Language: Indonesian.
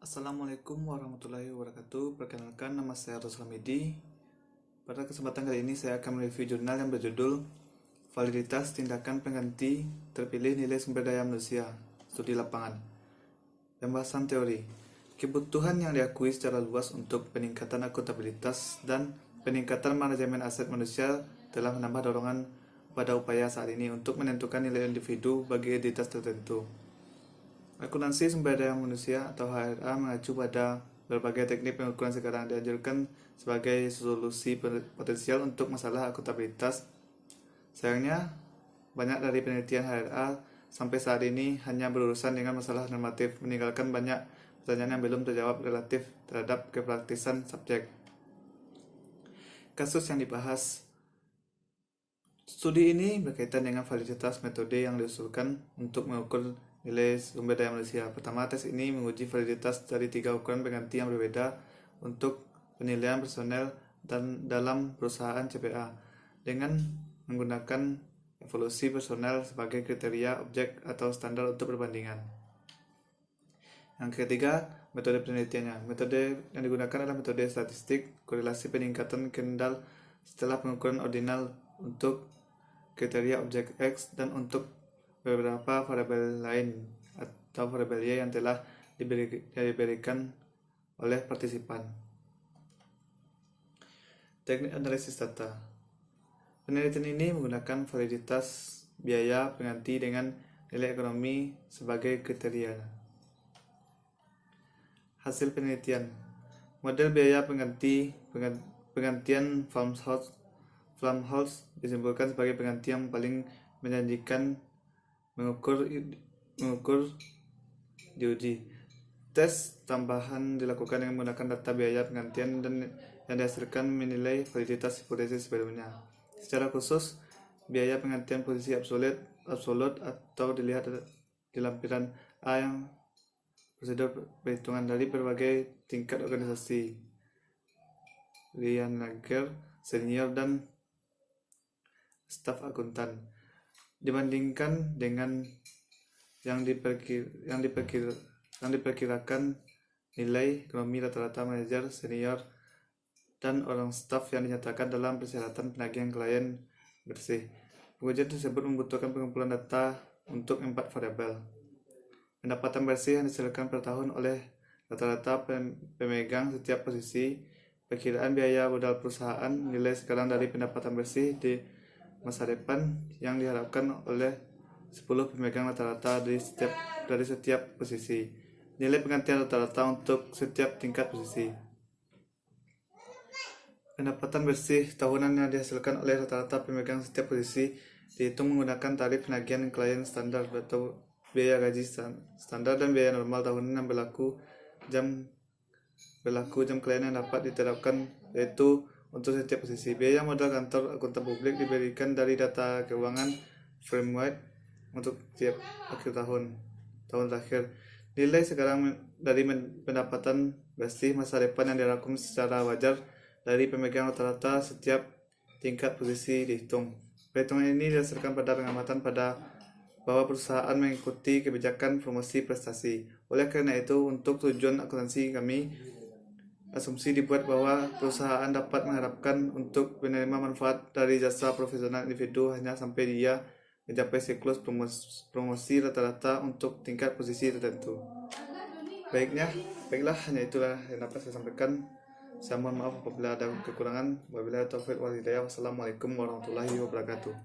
Assalamualaikum warahmatullahi wabarakatuh. Perkenalkan, nama saya Roslan Medi. Pada kesempatan kali ini saya akan mereview jurnal yang berjudul Validitas Tindakan Pengganti Terpilih Nilai Sumber Daya Manusia, Studi Lapangan. Pembahasan teori. Kebutuhan yang diakui secara luas untuk peningkatan akuntabilitas dan peningkatan manajemen aset manusia telah menambah dorongan pada upaya saat ini untuk menentukan nilai individu bagi entitas tertentu. Akuntansi sumber daya manusia atau HRA mengacu pada berbagai teknik pengukuran sekarang dianjurkan sebagai solusi potensial untuk masalah akuntabilitas. Sayangnya, banyak dari penelitian HRA sampai saat ini hanya berurusan dengan masalah normatif, meninggalkan banyak pertanyaan yang belum terjawab relatif terhadap kepraktisan subjek. Kasus yang dibahas. Studi ini berkaitan dengan validitas metode yang diusulkan untuk mengukur nilai sumber daya manusia. Pertama, tes ini menguji validitas dari 3 ukuran pengganti yang berbeda untuk penilaian personel dan dalam perusahaan CPA dengan menggunakan evolusi personel sebagai kriteria, objek, atau standar untuk perbandingan. Yang ketiga, metode penelitiannya. Metode yang digunakan adalah metode statistik, korelasi peningkatan kendal setelah pengukuran ordinal untuk kriteria objek X dan untuk beberapa variabel lain atau variabel Y yang telah diberikan oleh partisipan. Teknik analisis data. Penelitian ini menggunakan validitas biaya pengganti dengan nilai ekonomi sebagai kriteria. Hasil penelitian. Model biaya penggantian Farmhouse disimpulkan sebagai pengganti yang paling menjanjikan mengukur diuji. Tes tambahan dilakukan dengan menggunakan data biaya penggantian dan yang dihasilkan menilai validitas hipotesis sebelumnya. Secara khusus, biaya penggantian posisi absolut atau dilihat di lampiran A yang prosedur perhitungan dari berbagai tingkat organisasi, Lianager, senior, dan staf akuntan, dibandingkan dengan yang diperkirakan nilai ekonomi rata-rata manajer, senior, dan orang staf yang dinyatakan dalam persyaratan penagihan klien bersih. Pengujian tersebut membutuhkan pengumpulan data untuk 4 variabel. Pendapatan bersih yang dihasilkan per tahun oleh rata-rata pemegang setiap posisi, perkiraan biaya modal perusahaan, nilai sekarang dari pendapatan bersih di masa depan yang diharapkan oleh 10 pemegang rata-rata dari setiap posisi, nilai penggantian rata-rata untuk setiap tingkat posisi. Pendapatan bersih tahunan yang dihasilkan oleh rata-rata pemegang setiap posisi dihitung menggunakan tarif penagihan klien standar atau biaya gaji standar dan biaya normal tahunan yang berlaku jam klien yang dapat diterapkan, yaitu untuk setiap posisi. Biaya modal kantor akuntan publik diberikan dari data keuangan firm-wide untuk tiap akhir tahun terakhir. Nilai sekarang dari pendapatan bersih masa depan yang dirangkum secara wajar dari pemegang rata-rata setiap tingkat posisi dihitung. Perhitungan ini didasarkan pada pengamatan bahwa perusahaan mengikuti kebijakan promosi prestasi. Oleh karena itu, untuk tujuan akuntansi kami, asumsi dibuat bahwa perusahaan dapat mengharapkan untuk menerima manfaat dari jasa profesional individu hanya sampai dia mencapai siklus promosi rata-rata untuk tingkat posisi tertentu. Baiklah, hanya itulah yang dapat saya sampaikan. Saya mohon maaf apabila ada kekurangan. Wabillahi taufiq wal hidayah. Wassalamualaikum warahmatullahi wabarakatuh.